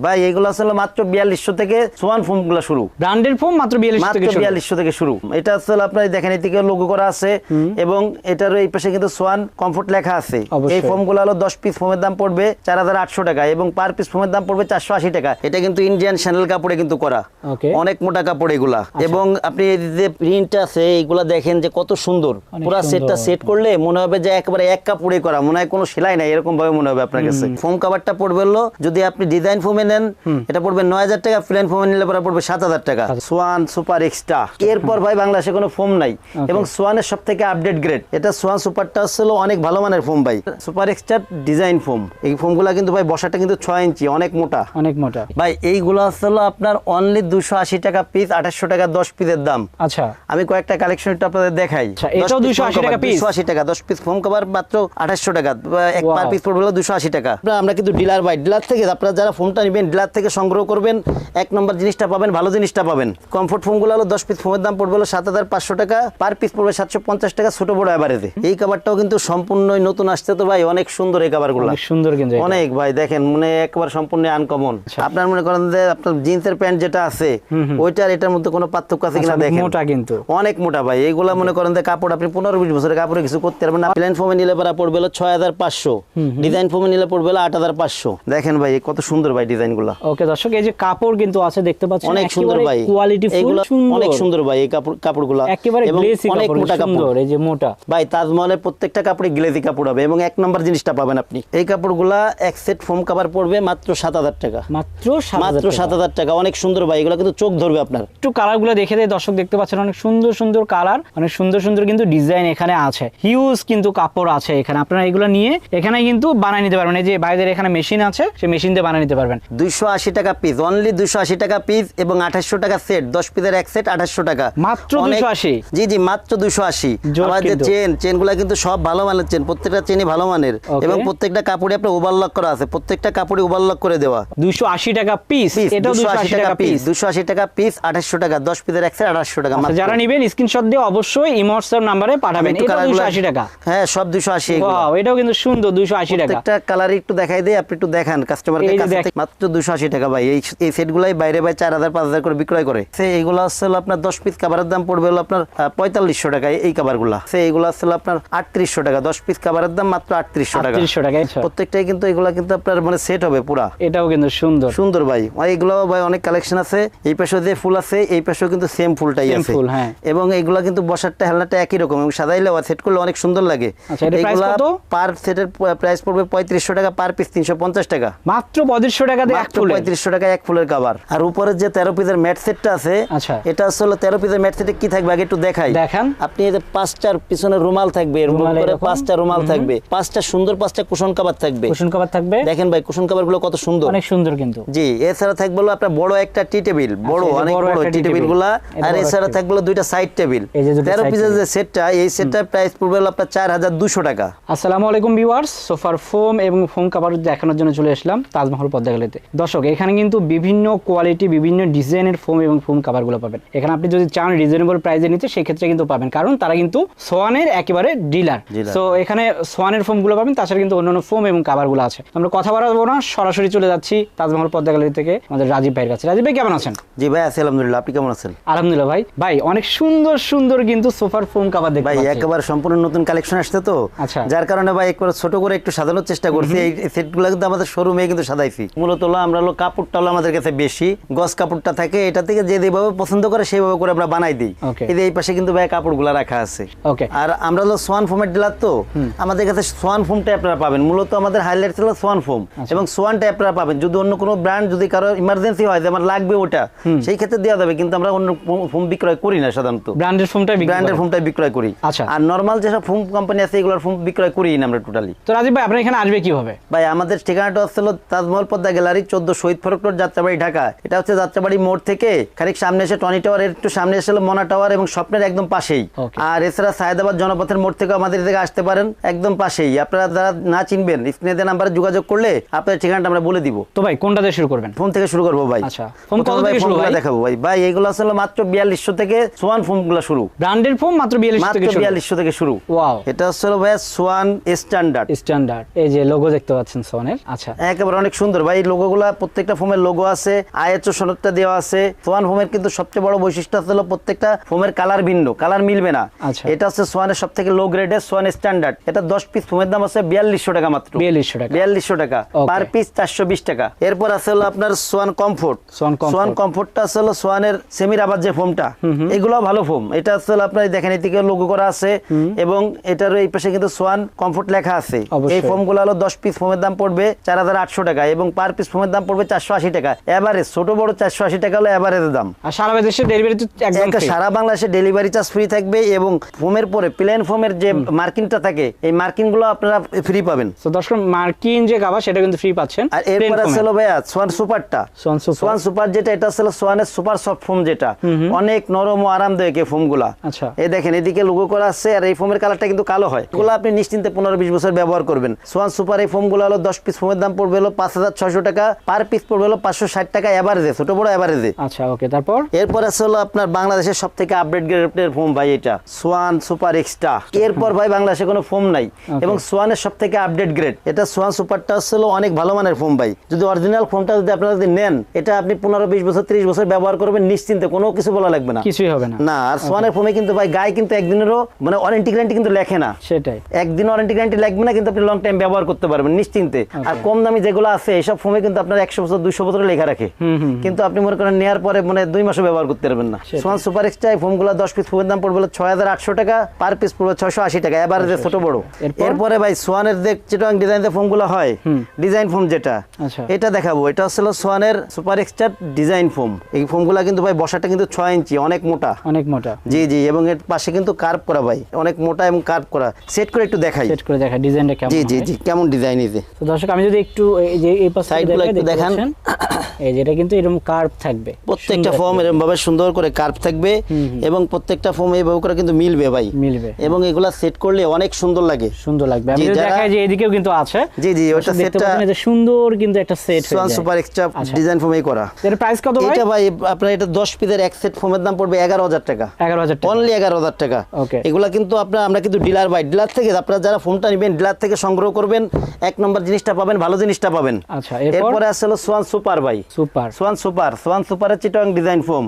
ভাই এগুলো আসলে মাত্র 4200 থেকে সোয়ান ফোম গুলো শুরু, ব্র্যান্ডের ফোম মাত্র 4200 থেকে শুরু। এটা আসলে আপনার দেখেন এদিকে লোগো করা আছে এবং এটার এই পাশে কিন্তু সোয়ান কমফোর্ট লেখা আছে। এই ফোম গুলো হলো 10 পিস ফোমের দাম পড়বে 4800 টাকা এবং পার পিস ফোমের দাম পড়বে 480 টাকা। এটা কিন্তু ইন্ডিয়ান শ্যানেল কাপড়ে কিন্তু করা, অনেক মোটা কাপড় এগুলা। এবং আপনি এই যে প্রিন্ট আছে এইগুলা দেখেন যে কত সুন্দর, পুরো সেটটা সেট করলে মনে হবে যে একেবারে এক কাপড়ে করা, মনে হয় কোনো সেলাই নাই এরকম ভাবে মনে হবে আপনার কাছে। ফোম কভারটা পড়বে হলো যদি আপনি ডিজাইন ফোমে নেন এটা পড়বে 9000 টাকা, প্লেন ফোমে নিলে পড়বে 7000 টাকা। সোয়ান সুপার এক্সট্রা, এরপর ভাই বাংলাদেশে কোনো ফোম নাই এবং সোয়ানের সবথেকে আপডেট গ্রেড। এটা সোয়ান সুপারটা আসলে অনেক ভালো মানের ফোম ভাই, সুপার এক্সট্রা ডিজাইন ফোম। এই ফোমগুলা কিন্তু ভাই বসাটা কিন্তু 6 ইঞ্চি, অনেক মোটা, অনেক মোটা ভাই। এইগুলো আসলে আপনার অনলি 280 টাকা পিস, 2800 টাকা 10 পিসের দাম। আচ্ছা আমি কয়েকটা কালেকশন একটু আপনাদের দেখাই। এটাও 280 টাকা পিস, 280 টাকা 10 পিস ফোম কভার মাত্র 2800 টাকা, এক পার পিস পড়বে 280 টাকা। আমরা কিন্তু ডিলার ভাই, ডিলার থেকে আপনারা যারা ফোমটা নেবেন ডিলার থেকে সংগ্রহ করবেন, এক নম্বর জিনিসটা পাবেন, ভালো জিনিসটা পাবেন। কমফোর্ট ফোমগুলো হলো 10 পিস ফোমের দাম পড়বে 7500 টাকা, পার পিস পড়বে 750 টাকা ছোট বড় এভারেজে। এই কভারটাও কিন্তু সম্পূর্ণ নতুন আসছে তো ভাই, অনেক সুন্দর এই কভারগুলো, অনেক সুন্দর কিন্তু অনেক ভাই দেখেন মানে একবার সম্পূর্ণ আনকমন। আপনার মনে করেন যে আপনার জিন্সের প্যান্ট যেটা আছে ওইটার এটার মধ্যে কোনো পার্থক্য আছে কিনা দেখেন, মোটা কিন্তু অনেক মোটা ভাই। এইগুলা মনে করেন যে কাপড় আপনি 15-20 বছরের কাপড়ে কিছু করতে পারবেন না। প্লেন ফোমে নিলে পড়বে 6500, ডিজাইন ফোমে নিলে পড়বে 8500। দেখেন ভাই কত সুন্দর ভাই ডিজাইনগুলো। ওকে দর্শক, এই যে কাপড় কিন্তু আছে দেখতে পাচ্ছেন, অনেক সুন্দর ভাই, কোয়ালিটি ফুল, অনেক সুন্দর ভাই এই কাপড়গুলো, একেবারে গ্লেজি অনেক মোটা কাপড়, এই যে মোটা ভাই তাজমহলের প্রত্যেকটা কাপড়ে গ্লেজি কাপড় হবে এবং এক নাম্বার জিনিসটা পাবেন আপনি। এই কাপড়গুলা এক সেট ফোম কভার পড়বে মাত্র 7000 টাকা, মাত্র 7000 টাকা। অনেক সুন্দর ভাই, এগুলো কিন্তু চোখ ধরবে আপনার। একটু কালারগুলো দেখে দেয় দর্শক, দেখতে পাচ্ছেন অনেক সুন্দর সুন্দর কালার, অনেক সুন্দর সুন্দর কিন্তু ডিজাইন এখানে আছে, হিউজ কিন্তু কাপড় আছে এখানে। আপনারা এগুলো নিয়ে এখানে কিন্তু বানিয়ে নিতে পারবেন, এই যে বাইরের এখানে মেশিন আছে, সেই মেশিন দিয়ে বানিয়ে নিতে পারবেন। 280 টাকা পিস, অনলি 280 টাকা পিস এবং 2800 টাকা সেট, 10 পিসের এক সেট 2800 টাকা, মাত্র 280। জি জি মাত্র 280। আমাদের চেনগুলো কিন্তু সব ভালো মানের চেন, প্রত্যেকটা চেনই ভালো মানের এবং প্রত্যেকটা কাপড়ে আপনার ওভারলক করা আছে, প্রত্যেকটা কাপড়ে ওভারলক করে দেওয়া। 280 টাকা পিস, এটাও 280 টাকা পিস, 280 টাকা পিস, 2800 টাকা, 10 পিসের এক সেট 2800 টাকা। যারা নেবেন স্ক্রিনশট দিয়ে অবশ্যই ইমো হোয়াটসঅ্যাপ নম্বরে পাঠাবেন। এটা 280 টাকা, হ্যাঁ সব 280। ওয়াও, এটাও কিন্তু সুন্দর, 280 টাকা। প্রত্যেকটা কালার একটু দেখাই দেই, আপনি একটু দেখান কাস্টমারকে কাছে। মাত্র 280 টাকা ভাই। এই সেটগুলাই বাইরে ভাই 4000 5000 করে বিক্রয় করে। এইগুলো আসলে আপনার 10 পিস কভারের দাম পড়বে হলো আপনার 4500 টাকা। এই কভারগুলো এইগুলো আসলে আপনার 3800 টাকা, 10 পিস কভারের দাম মাত্র 3800 টাকা। প্রত্যেকটাই কিন্তু এগুলো কিন্তু আপনার মানে সেট হবে পুরা। এটাও কিন্তু সুন্দর সুন্দর ভাই, এইগুলো ভাই অনেক কালেকশন আছে। এই পাশে যে ফুল আছে এই পাশেও কিন্তু সেম ফুলটাই আছে এবং এইগুলা কিন্তু বসারটা হেলনাটা একই রকম এবং সাদাইলে সেট করলে অনেক সুন্দর লাগে। এইগুলা পার সেটের প্রাইস পড়বে 3500 টাকা, পার পিস 350 টাকা, মাত্র 3500 টাকা দিয়ে 3500 টাকা এক ফুলের কভার। আর উপরের যে 13 পিসের ম্যাট সেটটা আছে, এটা আসলে 13 পিসের ম্যাট সেটে কি থাকবে আগে একটু দেখাই। দেখেন আপনি এই যে 5টার পিছনে রুমাল থাকবে, রুমাল করে 5টা রুমাল থাকবে, 5টা সুন্দর 5টা কুশন কভার থাকবে, কুশন কভার থাকবে। দেখেন ভাই কুশন কভার গুলো কত সুন্দর, অনেক সুন্দর কিন্তু। জি, এছাড়া থাকবে হলো আপনার বড় একটা টি টেবিল, বড় অনেক বড় টি টেবিল গুলা, আর এছাড়া থাকবে হলো দুইটা সাইড টেবিল। 13 পিসের যে সেটটা, এই সেটটার প্রাইস পড়বে হলো আপনার 4200 টাকা। আসসালামু আলাইকুম ভিউয়ার্স, সোফার ফোম এবং ফোম কভার দেখানোর জন্য চলে আসলাম তাজমহল পদ্মা গ্যালারিতে। দর্শক, এখানে কিন্তু বিভিন্ন কোয়ালিটি বিভিন্ন ডিজাইনের ফোম এবং ফোম কভারগুলো পাবেন। এখানে আপনি যদি চান রিজনেবল প্রাইসে নিতে সেই ক্ষেত্রে কিন্তু পাবেন, কারণ তারা কিন্তু সোয়ানের একেবারে ডিলার। সো এখানে সোয়ানের ফোমগুলো পাবেন, তাছাড়া কিন্তু অন্যান্য ফোম এবং কভারগুলো আছে। আমরা কথা বাড়াবো না, সরাসরি চলে যাচ্ছি তাজমহল পদ্মা গ্যালারি থেকে আমাদের রাজীব ভাইয়ের কাছে। রাজীব ভাই কেমন আছেন? জি ভাই আছি আলহামদুলিল্লাহ, আপনি কেমন আছেন? আলহামদুলিল্লাহ ভাই। ভাই অনেক সুন্দর সুন্দর কিন্তু সোফার ফোম কভার দেখতে ভাই, একেবারে সম্পূর্ণ নতুন কালেকশন আসছে তো, যার কারণে ভাই একবার ছোট করে একটু সাজানোর চেষ্টা করছি। এই সেটগুলো কিন্তু আমাদের শোরুমে কিন্তু সাজাইছি। মূলত আমরা হলো কাপড়টা হলো আমাদের কাছে বেশি গস কাপড়টা থাকে, এটা থেকে যে যেভাবে পছন্দ করে সেইভাবে করে আমরা বানাই দিই। এই পাশে কিন্তু ভাই কাপড়গুলো রাখা আছে। আর আমরা হলো সোয়ান ফোমের ডিলার তো, আমাদের কাছে সোয়ান ফোমটা আপনারা পাবেন। মূলত আমাদের হাইলাইট ছিল সোয়ান ফোম এবং সোয়ানটা আপনারা পাবেন। যদি অন্য কোনো ব্র্যান্ড যদি কারো ইমার্জেন্সি হয় যে আমার লাগবে ওটা, সেই ক্ষেত্রে দেওয়া যাবে, কিন্তু আমরা অন্য ফোম বিক্রয় করি না সাধারণত, ব্র্যান্ডের ফোমটাই বিক্রয় করি। আচ্ছা, আর নরমাল যেসব ফোম কোম্পানি আছে এগুলোর ফোম বিক্রয় করি না আমরা টোটালি। তো রাজীব ভাই, আপনারা এখানে আসবে কিভাবে? ভাই আমাদের ঠিকানাটা হচ্ছে তাজমহল পদ্মা গ্যালারি, 14 শহীদ ফারুক রোড, যাত্রাবাড়ি, ঢাকা। এটা হচ্ছে যাত্রাবাড়ি মোড় থেকে খানিক সামনে এসে টনি টাওয়ার, এর একটু সামনে এসে মনা টাওয়ার এবং স্বপ্নের একদম পাশেই। আর এছাড়া সায়েদাবাদ জনপথের মোড় থেকে আমাদের থেকে আসতে পারেন, একদম পাশেই। আপনারা যারা না চিনবেন স্ক্রিনে দেওয়া নাম্বারে যোগাযোগ করলে আপনাদের ঠিকানাটা আমরা বলে দিব। তো ভাই কোনটা দিয়ে শুরু করবেন? ফোন থেকে শুরু করবো ভাই। আচ্ছা, ফোন কত থেকে শুরু ভাই? দেখাবো ভাই। ভাই এগুলো আসলে মাত্র 4200 থেকে সোয়ান ফোমগুলো শুরু, ব্র্যান্ডের ফোম মাত্র 4200 থেকে শুরু। ওয়াও, এটা আসলে ভাই সোয়ান স্ট্যান্ডার্ড। এই যে লোগো দেখতে পাচ্ছেন সোয়ানের। আচ্ছা, একেবারে অনেক সুন্দর ভাই। লোগো লোগোগুলা প্রত্যেকটা ফোমের লোগো আছে, ISO সনদটা দেওয়া আছে। সোয়ান ফোমের কিন্তু সবচেয়ে বড় বৈশিষ্ট্য হলো প্রত্যেকটা ফোমের কালার ভিন্ন, কালার মিলবে না। আচ্ছা। এটা হচ্ছে সোয়ানের সবথেকে লো গ্রেডের সোয়ান স্ট্যান্ডার্ড। এটা 10 পিস ফোমের দাম আছে 4200 টাকা মাত্র। 4200 টাকা। 4200 টাকা Okay. পার পিস 420 টাকা। এরপর আছে হলো আপনার সোয়ান কমফোর্ট। সোয়ান কমফোর্টটা আছে হলো সোয়ানের সেমি রাবার যে ফোমটা, এগুলো ভালো ফোম। এটা আছে হলো আপনার দেখেন এদিকে লোগো করা আছে এবং এটার এই পাশে কিন্তু সোয়ান কমফোর্ট লেখা আছে। এই ফোমগুলো হলো 10 পিস ফোমের দাম পড়বে 4800 টাকা এবং পার পিস ফোমের দাম পড়বে 480 টাকা। এভারেজ ছোট বড় 480 টাকা হলো এভারেজ দাম। আর সারা বাংলাদেশে ডেলিভারি তো একদম ফ্রি। সারা বাংলাদেশে ডেলিভারি চার্জ ফ্রি থাকবে এবং ফোমের পরে প্লেন ফোমের যে মার্কিনটা থাকে এই মার্কিনগুলো আপনারা ফ্রি পাবেন। তো দর্শক মার্কিন যে কভার সেটা কিন্তু ফ্রি পাচ্ছেন। আর এরপর আছে হলো ভাইয়া সোয়ান সুপারটা। সোয়ান সুপার যেটা এটা আছে সোয়ানের সুপার সফট ফোম, যেটা অনেক নরম ও আরামদায়ক এই ফোমগুলা। আচ্ছা। এই দেখেন এদিকে লোগো করা আছে আর এই ফোমের কালারটা কিন্তু কালো হয়। এগুলো আপনি নিশ্চিন্তে 15-20 বছর ব্যবহার করবেন। সোয়ান সুপার এই ফোমগুলো হলো 10 পিস ফোমের দাম পড়বে হলো 5600 টাকা, পার পিস পড়বে হলো 560 টাকা এভারেজে, ছোট বড় এভারেজে। আচ্ছা ওকে। তারপর এরপর আছে হলো আপনার বাংলাদেশের সবথেকে আপডেট গ্রেডের ফোম ভাই, এটা সোয়ান সুপার এক্সট্রা। এরপর ভাই বাংলাদেশে কোনো ফোম নাই এবং সোয়ানের সবথেকে আপডেট গ্রেড এটা সোয়ান সুপারটা হলো অনেক ভালো মানের ফোম ভাই। যদি অরিজিনাল ফোমটা যদি আপনারা যদি নেন, এটা আপনি 15-20 বছর 30 বছর ব্যবহার করবেন নিশ্চিন্তে, কোনো কিছু বলা লাগবে না, কিছুই হবে না। না। আর সোয়ানের ফোমে কিন্তু ভাই গায়ে কিন্তু একদিনেরও মানে ওয়ারেন্টি গ্যারান্টি কিন্তু লেখে না। সেটাই, একদিন ওয়ারেন্টি গ্যারান্টি লাগবে না, কিন্তু আপনি লং টাইম ব্যবহার করতে পারবেন নিশ্চিন্তে। আর কম দামি যেগুলো আছে এইসব ফোমে কিন্তু আপনার 100 বছর 200 বছর লেখা রাখে, কিন্তু আপনি মনে করেন নেওয়ার পরে মানে 2 মাসও ব্যবহার করতে পারবেন না। সোয়ান সুপার এক্সট্রা এই ফোমগুলো 10 পিস ফোমের দাম পড়বে 6800 টাকা, পার পিস পড়বে 680 টাকা এভারেজে, ছোট বড়। এরপরে ভাই সোয়ানের যে চিটাং ডিজাইনের ফোমগুলো হয়, ডিজাইন ফোম যেটা, এটা দেখাবো। এটা হলো সোয়ানের সুপার এক্সট্রা ডিজাইন ফোম। এই ফোমগুলো কিন্তু ভাই বসাটা কিন্তু 6 ইঞ্চি, অনেক মোটা, অনেক মোটা। জি জি, এবং এর পাশে কিন্তু কার্ভ করা ভাই, অনেক মোটা এবং কার্ভ করা। সেট করে একটু দেখাই, সেট করে দেখাই ডিজাইনটা কেমন। জি জি জি, কেমন ডিজাইন এই যে। তো দর্শক আমি যদি একটু এই যে এই পাশে সাইডগুলো একটু দেখান, এই যেটা কিন্তু এরকম কার্ভ থাকবে, প্রত্যেকটা ফোম এরকম ভাবে সুন্দর করে কার্ভ থাকবে এবং প্রত্যেকটা ফোম এইভাবে করে কিন্তু মিলবে ভাই, মিলবে। এবং এগুলা সেট করলে অনেক সুন্দর লাগে, সুন্দর লাগবে। আমি দেখাই যে এদিকেও কিন্তু আছে, জি জি, ওটা সেটটা সুন্দর কিন্তু একটা set swan super extra design ফোমই করা। এর প্রাইস কত ভাই? এটা ভাই আপনার এটা 10 পিসের এক সেট ফোমের দাম পড়বে 11000 টাকা। 11000 টাকা, অনলি 11000 টাকা। ওকে। এগুলা কিন্তু আমরা কিন্তু ডিলার বাই ডিলার থেকে, আপনারা যারা ফোনটা নেবেন ডিলার থেকে সংগ্রহ করবেন, এক নম্বর জিনিসটা পাবেন, ভালো জিনিসটা পাবেন। আচ্ছা। এরপরে আছে হলো সোয়ান সুপার ভাই, সোয়ান সুপারের চিটাং ডিজাইন ফোম।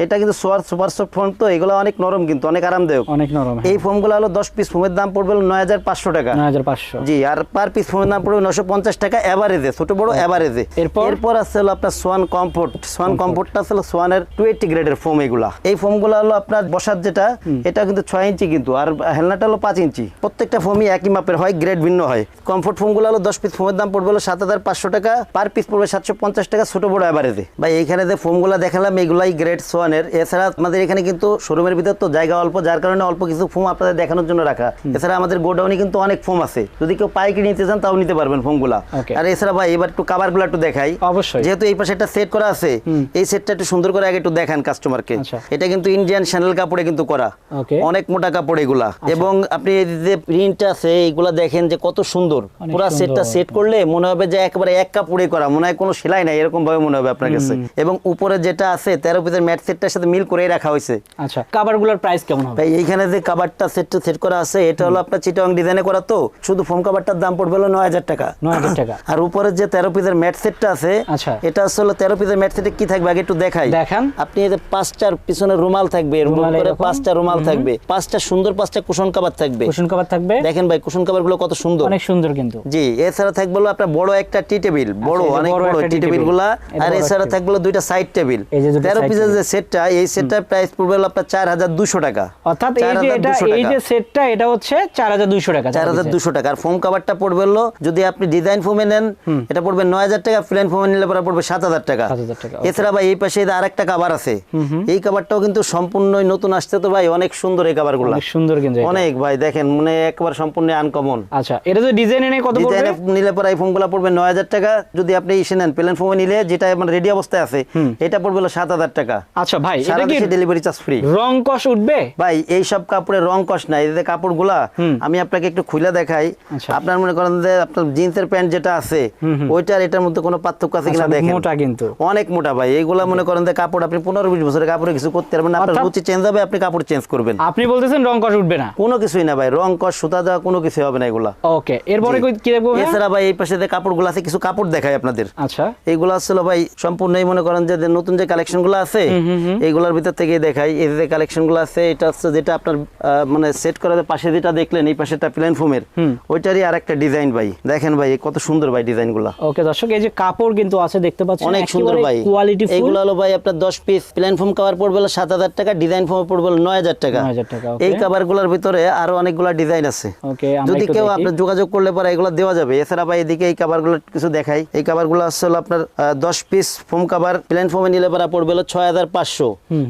এটা কিন্তু সুপার সফট ফোম, তো এগুলো অনেক নরম কিন্তু অনেক আরামদায়ক, অনেক নরম। এই ফোমগুলো হলো 10 পিস ফোমের দাম পড়বে 9500 টাকা। 9500, জি। আর পার পিস ফোমের দাম পড়বে 950 টাকা এভারেজে, ছোট বড় এভারেজে। এরপর আছে হলো আপনার সোয়ান কমফোর্ট। সোয়ান কমফোর্টটা হলো সোয়ানের 280 গ্রেডের ফোম। এগুলা এই ফোমগুলো হলো আপনার বসার যেটা, এটা কিন্তু 6 ইঞ্চি কিন্তু, আর হেলনাটা হলো 5 ইঞ্চি। প্রত্যেকটা ফোমই একই মাপের হয়, গ্রেড ভিন্ন হয়। কমফোর্ট ফোমগুলো হলো 10 পিস ফোমের দাম পড়বে 7500 টাকা, পার পিস পড়বে 750 টাকা, ছোট বড় এভারেজে। ভাই এইখানে যে ফোমগুলো দেখালাম এগুলাই গ্রেড সোয়ানের। এছাড়া আমাদের এখানে কিন্তু শোরুমের ভিতর তো জায়গা অল্প, যার কারণে অল্প কিছু ফোম আপনাদের দেখানোর জন্য রাখা। এছাড়া আমাদের গোডাউনে কিন্তু অনেক ফোম আছে, যদি কেউ পাইকারি নিতে চান তাও নিতে পারবেন ফোমগুলা। আর এছাড়া ভাই এবার একটু কাভারগুলো একটু দেখাই, অবশ্যই। যেহেতু এই পাশে একটা সেট করা আছে, এই সেটটা একটু সুন্দর করে আগে একটু দেখান কাস্টমারকে। এটা কিন্তু ইন্ডিয়ান শ্যানেল কাপড়ে কিন্তু করা, অনেক মোটা কাপড় এগুলা। এবং আপনি এই যে প্রিন্ট আছে এগুলা দেখেন যে কত সুন্দর, পুরো সেটটা সেট করলে মনে হবে যে একেবারে এক কাপড়ে করা, মনে হয় কোনো সেলাই নাই এরকম ভাবে মনে হবে আপনার কাছে। এবং উপরে যেটা আছে 13 পিসের ম্যাট সেটটার সাথে মিল করে রাখা হয়েছে। আচ্ছা, কভারগুলোর প্রাইস কেমন হবে ভাই? এইখানে যে কভারটা সেট করা আছে এটা হলো আপনার চিটাং ডিজাইনে করা, তো শুধু ফোম কভারটার দাম পড়বে হলো 9000 টাকা। 9000 টাকা। আর উপরে যে 13 পিসের ম্যাট সেটটা আছে, এটা আসলে 13 পিসের ম্যাট সেটে কি থাকবে আগে একটু দেখাই। দেখান। আপনি এই যে 5টার পিছনে রুমাল থাকবে, এরকম করে 5টা রুমাল থাকবে, 5টা সুন্দর 5টা কুশন কভার থাকবে। কুশন কভার থাকবে, দেখেন ভাই কুশন কভারগুলো কত সুন্দর, অনেক সুন্দর কিন্তু। জি। এছাড়া থাকবে হলো আপনার বড় একটা টি টেবিল, বড় অনেক বড় টি টেবিলগুলা। আর এছাড়া থাকবে হলো 2টা সাইড টেবিল। 13 পিসের যে সেটটা, এই সেটটার প্রাইস পড়বে হলো আপনার 4200 টাকা। অর্থাৎ এই যে সেটটা এটা হচ্ছে 4200 টাকা। 4200 টাকা। আর ফোম কভারটা পড়বে হলো, যদি আপনি ডিজাইন ফোমে নেন এটা পড়বে 9000 টাকা, প্লেন ফোমে নিলে পড়বে 7000 টাকা। এছাড়া ভাই এই পাশে আরেকটা কভার আছে, এই কভারটাও কিন্তু সম্পূর্ণ নতুন আসছে, তো ভাই অনেক সুন্দর এই কভারগুলো, অনেক সুন্দর কিন্তু অনেক ভাই দেখেন মানে একবার সম্পূর্ণ আনকমন। আচ্ছা, এটা তো ডিজাইনে নেই, কত পড়বে? ডিজাইনে নিলে পরে এই ফোমগুলো পড়বে 9000 টাকা। যদি আপনি ইসে নেন প্লেন ফোমে নিলে, যেটা মানে রেডি অবস্থায় আছে, এটা পড়বে হলো 7000 টাকা। আচ্ছা ভাই, সারা দেশে ডেলিভারি চার্জ ফ্রি। রং কষ উঠবে ভাই? এই সব কাপড়ে রং কষ নাই। এই যে কাপড়গুলা আমি আপনাকে একটু খুলে দেখাই। আপনার মনে করেন যে আপনার জিন্সের প্যান্ট যেটা আছে ওইটার এটার মধ্যে কোনো পার্থক্য আছে কিনা দেখেন। মোটা কিন্তু, অনেক মোটা ভাই। এইগুলা মনে করেন যে কাপড় আপনি 15-20 বছরের কাপড়ে কিছু করতে পারবেন না, আপনার রুচি চেঞ্জ হবে, আপনি কাপড় চেঞ্জ করবেন। আপনি বলতেছেন রং কষ উঠবে না? কোনো কিছুই না ভাই, রং কষ সুতা দেওয়া কোনো কিছু হবে না এগুলা। ওকে, এরপরে কি দেখবো? এছাড়া ভাই এই পাশে যে কাপড়গুলো আছে, কিছু কাপড় দেখাই আপনাদের। আচ্ছা, এইগুলো আসলে ভাই সম্পূর্ণই মনে করেন যে নতুন যে কালেকশন গুলো আছে এইগুলোর ভিতর থেকে দেখাই। এই যে কালেকশন গুলো আছে এটা হচ্ছে যেটা আপনার মানে সেট করার পাশে যেটা দেখলেন এই পাশেটা প্লেন ফোমের, ওইটারই আরেকটা ডিজাইন ভাই। দেখেন ভাই কত সুন্দর ভাই ডিজাইন গুলা। ওকে দর্শক, এই যে কাপড় কিন্তু আছে দেখতে পাচ্ছেন, অনেক সুন্দর ভাই, কোয়ালিটি ফুল। এইগুলো হলো ভাই আপনার 10 পিস প্লেন ফোম কভার পড়বে 7,000 টাকা, ডিজাইন ফোম পড়বে 9,000 টাকা। 9,000 টাকা। এই কভার গুলোর ভিতরে আরো অনেকগুলা ডিজাইন আছে। ওকে, যদি কেউ আপনার যোগাযোগ করলে পরে এগুলো দেওয়া যাবে। এছাড়া ভাই এদিকে এই কভার গুলো কিছু দেখাই। এই কভার গুলো আসলে আপনার 10 পিস ফোম কভার প্লেন ফোমে নিলে পরে পড়বে 6,500,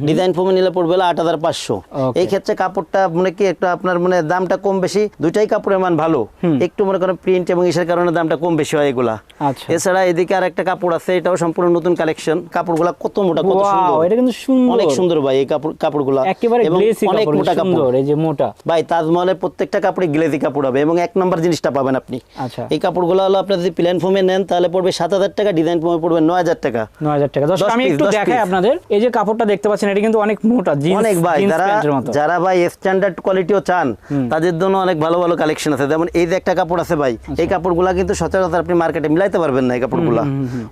ডিজাইন ফোমে নিলে পড়বে 8,500। এই ক্ষেত্রে কাপড়টা মানে কি একটা আপনার মানে দামটা কম বেশি, দুইটাই কাপড়ের মান ভালো, একটু মনে করেন প্রিন্ট এবং ইসের কারণে দামটা কম বেশি হয় এগুলা। আচ্ছা, এছাড়া এদিকে আর একটা কাপড় আছে, এটাও সম্পূর্ণ নতুন কালেকশন। কাপড়গুলা কত মোটা, কত সুন্দর, এটা কিন্তু সুন্দর, অনেক সুন্দর ভাই এই কাপড়গুলা, একেবারে গ্লেসি অনেক কাপড়, মোটা কাপড়। এই যে মোটা ভাই তাজমহলের প্রত্যেকটা কাপড়ে গ্লেজি কাপড় হবে এবং এক নম্বর জিনিসটা পাবেন আপনি। আচ্ছা, এই কাপড়গুলো হলো আপনি যদি প্লেন ফোমে নেন তাহলে পড়বে 7,000 টাকা, ডিজাইন ফোমে পড়বে 9,000 টাকা। 9,000 টাকা। দর্শক আমি একটু দেখাই আপনাদের, এই যে কাপড়টা দেখতে পাচ্ছেন এটা কিন্তু অনেক মোটা, জিন্স অনেক ভাই। প্যান্টের মতো। যারা ভাই স্ট্যান্ডার্ড কোয়ালিটিও চান তাদের জন্য অনেক ভালো ভালো কালেকশন আছে। যেমন এই যে একটা কাপড় আছে ভাই, এই কাপড়গুলা কিন্তু সচরাচর আপনি মার্কেটে মিলাইতে পারবেন না। এই কাপড়গুলা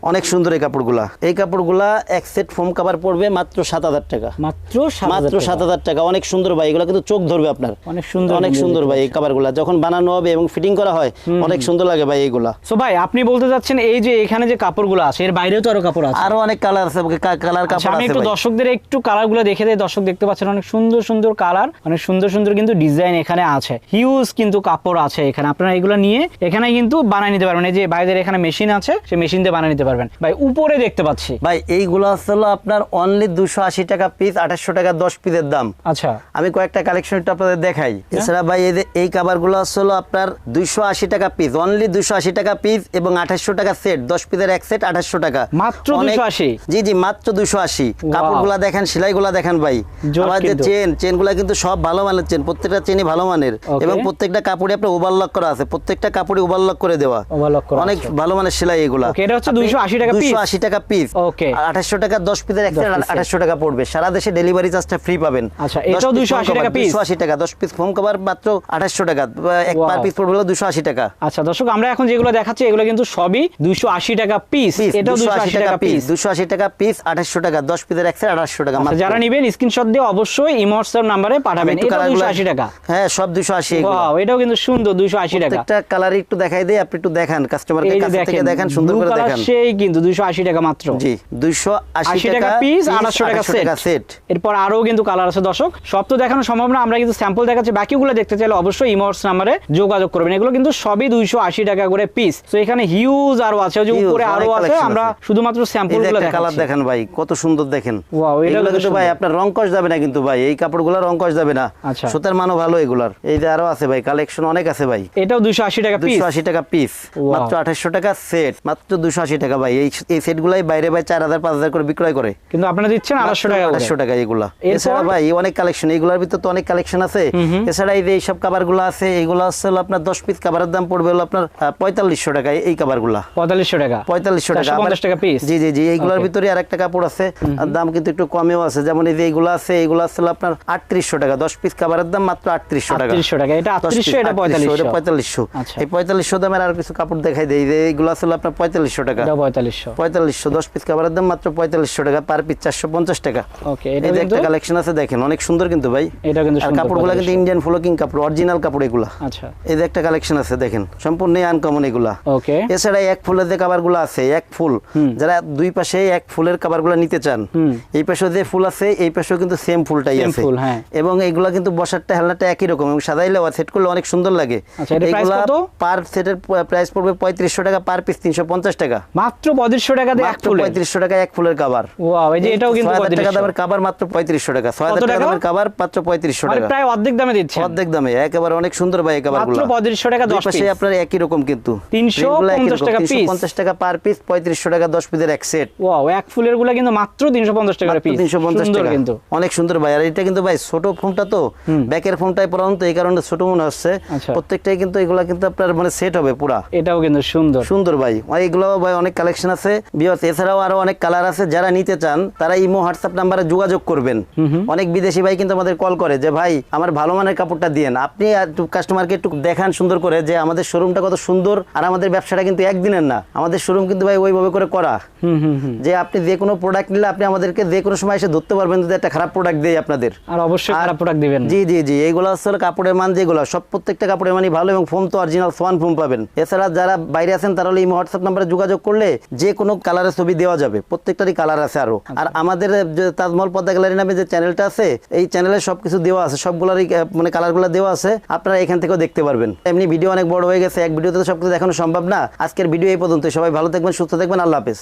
অনেক সুন্দর। এই কাপড়গুলা এক সেট ফোম কভার পড়বে মাত্র 7,000 টাকা, মাত্র 7,000 টাকা। অনেক সুন্দর ভাই, এগুলো কিন্তু চোখ ধরবে আপনার, অনেক সুন্দর, অনেক সুন্দর ভাই। এই কভারগুলা যখন বানানো হবে এবং ফিটিং করা হয় অনেক সুন্দর লাগে ভাই এইগুলা। সো ভাই আপনি বলতে যাচ্ছেন এই যে এখানে যে কাপড়গুলো আছে এর বাইরেও তো আরো কাপড় আছে? আরো অনেক কালার আছে, কালার কাপড় আছে। আমি একটু দর্শকদের একটু কালারগুলো দেখে দেই। দর্শক দেখতে পাচ্ছেন অনেক সুন্দর সুন্দর কালার, অনেক সুন্দর সুন্দর কিন্তু ডিজাইন এখানে আছে, হিউজ কিন্তু কাপড় আছে এখানে। আপনারা এগুলো নিয়ে এখানে কিন্তু বানিয়ে নিতে পারবেন। এই যে বাইরের এখানে মেশিন আছে, সেই মেশিন দিয়ে বানিয়ে নিতে পারবেন। ভাই উপরে দেখতে পাচ্ছি ভাই এইগুলো হলো আপনার অনলি 280 টাকা পিস, 2800 টাকা 10 পিসের দাম। আচ্ছা, আমি কয়েকটা কালেকশন একটু আপনাদের দেখাই। এছাড়া ভাই এই কাভারগুলো হলো আপনার 280 টাকা পিস, অনলি 280 টাকা পিস এবং 2800 টাকা সেট, 10 পিসের এক সেট 2800 টাকা মাত্র 280। জি জি, মাত্র 280। কাপড়গুলা দেখেন, সেলাইগুলা দেখেন ভাই। আমাদের চেনগুলা কিন্তু সব ভালো মানের চেন, প্রত্যেকটা চেনই ভালো মানের এবং প্রত্যেকটা কাপড়ে আপনার ওভারলক করা আছে, প্রত্যেকটা কাপড়ে ওভারলক করে দেওয়া, অনেক ভালো মানের সেলাই এগুলা। এটা হচ্ছে 280 টাকা পিস, 280 টাকা পিস। ওকে, 2800 টাকা 10 পিসের এক সেট 2800 টাকা পড়বে। সারা দেশে ডেলিভারি চার্জটা ফ্রি পাবেন। আচ্ছা, এটাও 280 টাকা পিস, 280 টাকা 10 পিস ফোম কভার মাত্র 2800 টাকা, এক পার পিস পড়বে 280 টাকা। আচ্ছা দর্শক, আমরা এখন যেগুলো দেখাচ্ছি এগুলো কিন্তু সবই 280 টাকা পিস, এটাও 280 টাকা পিস, 280 টাকা পিস, 2800 টাকা 10 পিসের এক সেট 2800 টাকা। যারা নেবেন স্ক্রিনশট দিয়ে অবশ্যই ইমো হোয়াটসঅ্যাপ নম্বরে পাঠাবেন। এটা 280 টাকা। হ্যাঁ, সব 280। ওয়াও, এটাও কিন্তু সুন্দর, 280 টাকা। একটা কালার একটু দেখাই দেই, আপনি একটু দেখান, কাস্টমারকে কাছ থেকে দেখেন, সুন্দর করে দেখেন। সেই কিন্তু 280 টাকা মাত্র। জি, 280 টাকা পিস, 800 টাকা সেট। এরপর আরো কিন্তু কালার আছে দর্শক, সব তো দেখানো সম্ভব না, আমরা কিন্তু স্যাম্পল দেখাচ্ছি। বাকিগুলো দেখতে চাইলে অবশ্যই ইমো হোয়াটসঅ্যাপ নম্বরে যোগাযোগ করবেন। এগুলো কিন্তু সবই 280 টাকা করে পিস। তো এখানে হিউজ আরো আছে, ওই যে উপরে আরো আছে, আমরা শুধুমাত্র স্যাম্পলগুলো দেখাচ্ছি। কালার দেখেন ভাই, কত সুন্দর দেখেন। ওয়াও, এগুলো কিন্তু ভাই আপনার রং কস যাবে না কিন্তু ভাই, এই কাপড়গুলো রং কস যাবে না। আচ্ছা, সুতার মানও ভালো এগুলার। এই যে আরো আছে ভাই, কালেকশন অনেক আছে ভাই। এটাও 280 টাকা পিস, 280 টাকা পিস, মাত্র 2800 টাকা সেট, মাত্র 280 টাকা ভাই। এই সেটগুলাই বাইরে ভাই 4000 5000 করে বিক্রয় করে, কিন্তু আপনারা দিচ্ছেন 800 টাকা, 800 টাকা এগুলা। এছাড়া ভাই অনেক কালেকশন, এগুলার ভিতর তো অনেক কালেকশন আছে। এছাড়া এই যে এইসব কাভারগুলো আছে, এগুলো হলো আপনার 10 পিস কাভারের দাম পড়বে হলো আপনার 4500 টাকা। এই কাভারগুলা 4500 টাকা, 4500 টাকা, 50 টাকা পিস। জি জি জি, এইগুলোর ভিতরে আরেকটা কাপড় আছে, দাম কিন্তু একটু কমেও আছে। যেমন এই যে এইগুলো আছে, এইগুলো আসলে আপনার 3800 টাকা, 10 পিস কাভারের দাম মাত্র 3800 টাকা। 3800 টাকা, এটা 3800, এটা 4500। আচ্ছা, এই 4500 দামের আর কিছু কাপড় দেখাই দেই। যে এইগুলো আসলে আপনার 4500 টাকা, এটা 4500, 10 পিস কাভারের দাম মাত্র 4500 টাকা, পার পিস 450 টাকা। ওকে, এটা একটা কালেকশন আছে দেখেন, অনেক সুন্দর কিন্তু ভাই। এটা কিন্তু আর কাপড়গুলো কিন্তু ইন্ডিয়ান ফ্লোকিং কাপড়, অরিজিনাল কাপড় এগুলা। আচ্ছা, এই যে একটা কালেকশন আছে দেখেন, সম্পূর্ণ আনকমন এগুলা। ওকে, এছাড়া এক ফুলের যে কাভারগুলো আছে, এক ফুল, যারা দুই পাশে এক ফুলের কাভারগুলো নিতে চান, এই পাশে যে ফুল আছে এই পাশেও কিন্তু সেম ফুলটাই আছে, এবং এইগুলা কিন্তু বসারটা হেলনাটা একই রকম এবং সাজাইলে সেট করলে অনেক সুন্দর লাগে। এইগুলা পার সেটের প্রাইস পড়বে 3500 টাকা, পার পিস 350 টাকা, মাত্র 3500 টাকা দিয়ে এক ফুল, 3500 টাকা এক ফুলের কাভার। ওয়াও, এই যে এটাও কিন্তু 6000 টাকা দামের কাভার, মাত্র 3500 টাকা, 6000 টাকা দামের কাভার মাত্র 3500 টাকা, প্রায় অর্ধেক দামে দিচ্ছে, অর্ধেক দামে একেবারে অনেক সুন্দর ভাই এই কাভারগুলো, মাত্র 3500 টাকা 10 পিস। আপনার একই রকম কিন্তু 350 টাকা পিস, 350 টাকা পার পিস, 3500 টাকা 10 পিসের এক সেট। ওয়াও, এক ফুলের গুলা কিন্তু মাত্র 350 টাকা পিস, 350 টাকা কিন্তু অনেক সুন্দর ভাই। আর এটা কিন্তু ভাই ছোট ফোনটা তো, ব্যাকের ফোনটাই পরান্ত, এই কারণে ছোট মনে হচ্ছে। প্রত্যেকটাই কিন্তু এগুলা কিন্তু আপনার মানে সেট হবে পুরা। এটাও কিন্তু সুন্দর সুন্দর ভাই, এইগুলো ভাই অনেক কালেকশন আছে। এছাড়াও আরো অনেক কালার আছে, যারা নিতে চান তারা ইমো হোয়াটসঅ্যাপ নাম্বারে যোগাযোগ করবেন। অনেক বিদেশি ভাই কিন্তু আমাদের কল করে যে ভাই আমার ভালো মানের কাপড়টা দিয়েন। আপনি কাস্টমারকে একটু দেখান সুন্দর করে যে আমাদের শোরুমটা কত সুন্দর, আর আমাদের ব্যবসাটা কিন্তু একদিনের না, আমাদের শোরুম কিন্তু ভাই ওইভাবে করে করা যে আপনি যে কোনো প্রোডাক্ট নিলে আপনি আমাদেরকে যে কোনো সময় এসে ধরতে পারবেন যদি একটা খারাপ প্রোডাক্ট দেই আপনাদের। আর অবশ্যই খারাপ প্রোডাক্ট দিবেন। জি জি জি, এইগুলো আসলে কাপড়ের মান যেগুলো সব প্রত্যেকটা কাপড়ের মানই ভালো এবং ফোম তো অরিজিনাল সোয়ান ফোম পাবেন। এছাড়া যারা বাইরে আছেন তারা এই হোয়াটসঅ্যাপ নাম্বারে যোগাযোগ করলে যে কোনো কালারের ছবি দেওয়া যাবে, প্রত্যেকটারই কালার আছে আরো। আর আমাদের যে তাজমহল পদ্মা গ্যালারি নামে যে চ্যানেলটা আছে এই চ্যানেলে সবকিছু দেওয়া আছে, সবগুলোরই মানে কালারগুলো দেওয়া আছে, আপনারা এখান থেকেও দেখতে পারবেন। এমনি ভিডিও অনেক বড় হয়ে গেছে, এক ভিডিওতে তো সবকিছু দেখানো সম্ভব না। আজকের ভিডিও এই পর্যন্ত। সবাই ভালো থাকবেন, সুস্থ থাকবেন, আল্লাহ হাফেজ।